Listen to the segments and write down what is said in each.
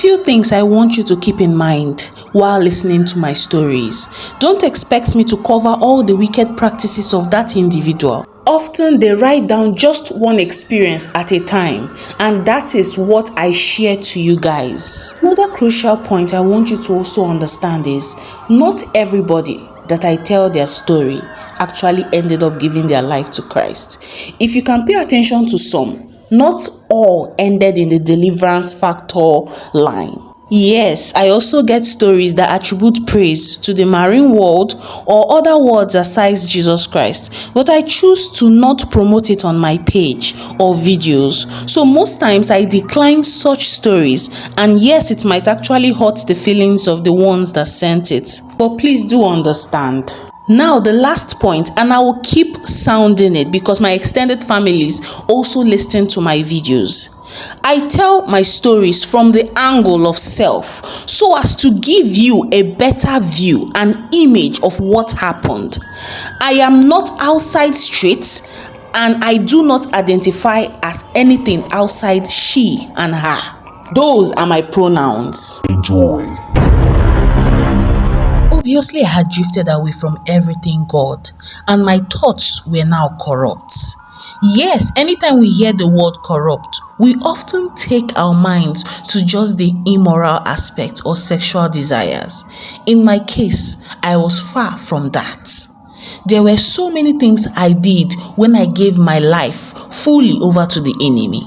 Few things I want you to keep in mind while listening to my stories. Don't expect me to cover all the wicked practices of that individual. Often they write down just one experience at a time, and that is what I share to you guys. Another crucial point I want you to also understand is not everybody that I tell their story actually ended up giving their life to Christ. If you can pay attention to some, not all ended in the deliverance factor line. Yes, I also get stories that attribute praise to the marine world or other worlds aside Jesus Christ, but I choose to not promote it on my page or videos. So most times I decline such stories, and yes, it might actually hurt the feelings of the ones that sent it. But please do understand. Now the last point, and I will keep sounding it because my extended families also listen to my videos. I tell my stories from the angle of self so as to give you a better view and image of what happened. I am not outside street, and I do not identify as anything outside she and her. Those are my pronouns. Enjoy. Obviously, I had drifted away from everything God, and my thoughts were now corrupt. Yes, anytime we hear the word corrupt, we often take our minds to just the immoral aspect or sexual desires. In my case, I was far from that. There were so many things I did when I gave my life fully over to the enemy,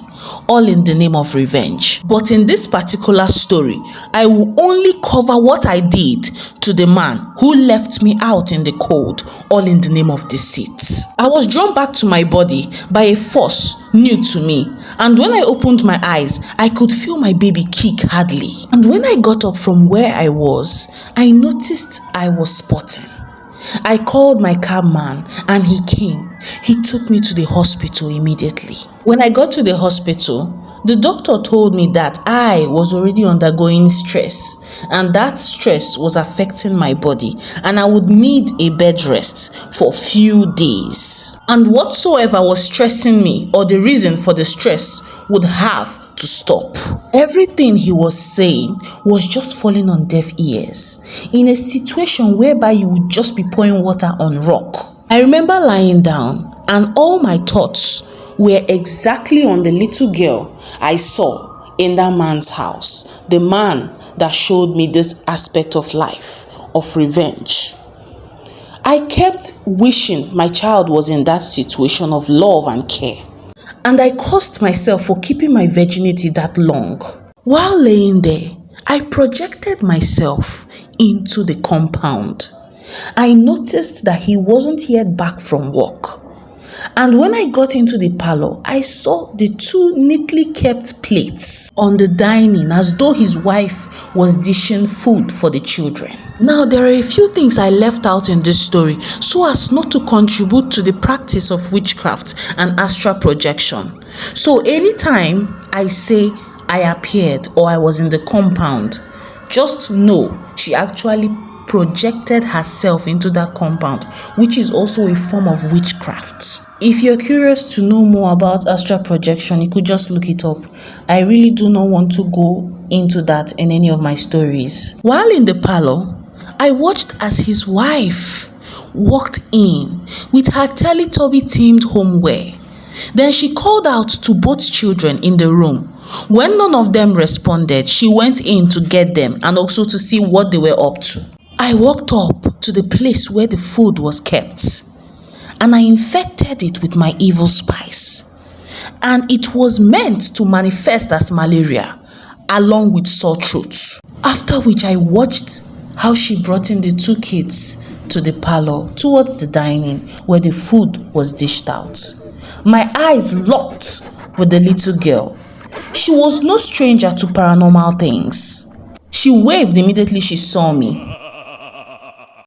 all in the name of revenge. But in this particular story, I will only cover what I did to the man who left me out in the cold, all in the name of deceit. I was drawn back to my body by a force new to me, and when I opened my eyes, I could feel my baby kick hardly. And when I got up from where I was, I noticed I was spotting. I called my cabman and he came. He took me to the hospital immediately. When I got to the hospital, the doctor told me that I was already undergoing stress, and that stress was affecting my body, and I would need a bed rest for few days. And whatsoever was stressing me or the reason for the stress would have to stop. Everything he was saying was just falling on deaf ears, in a situation whereby you would just be pouring water on rock. I remember lying down, and all my thoughts were exactly on the little girl I saw in that man's house, the man that showed me this aspect of life, of revenge. I kept wishing my child was in that situation of love and care. And I cursed myself for keeping my virginity that long. While laying there, I projected myself into the compound. I noticed that he wasn't yet back from work. And when I got into the parlor, I saw the two neatly kept plates on the dining as though his wife was dishing food for the children. Now, there are a few things I left out in this story so as not to contribute to the practice of witchcraft and astral projection. So anytime I say I appeared or I was in the compound, just know she actually projected herself into that compound, which is also a form of witchcraft. If you're curious to know more about astral projection, you could just look it up. I really do not want to go into that in any of my stories. While in the parlor, I watched as his wife walked in with her Teletubby themed homeware. Then she called out to both children in the room. When none of them responded, she went in to get them and also to see what they were up to. I walked up to the place where the food was kept, and I infected it with my evil spice. And it was meant to manifest as malaria, along with sore throat. After which I watched how she brought in the two kids to the parlor towards the dining where the food was dished out. My eyes locked with the little girl. She was no stranger to paranormal things. She waved immediately she saw me.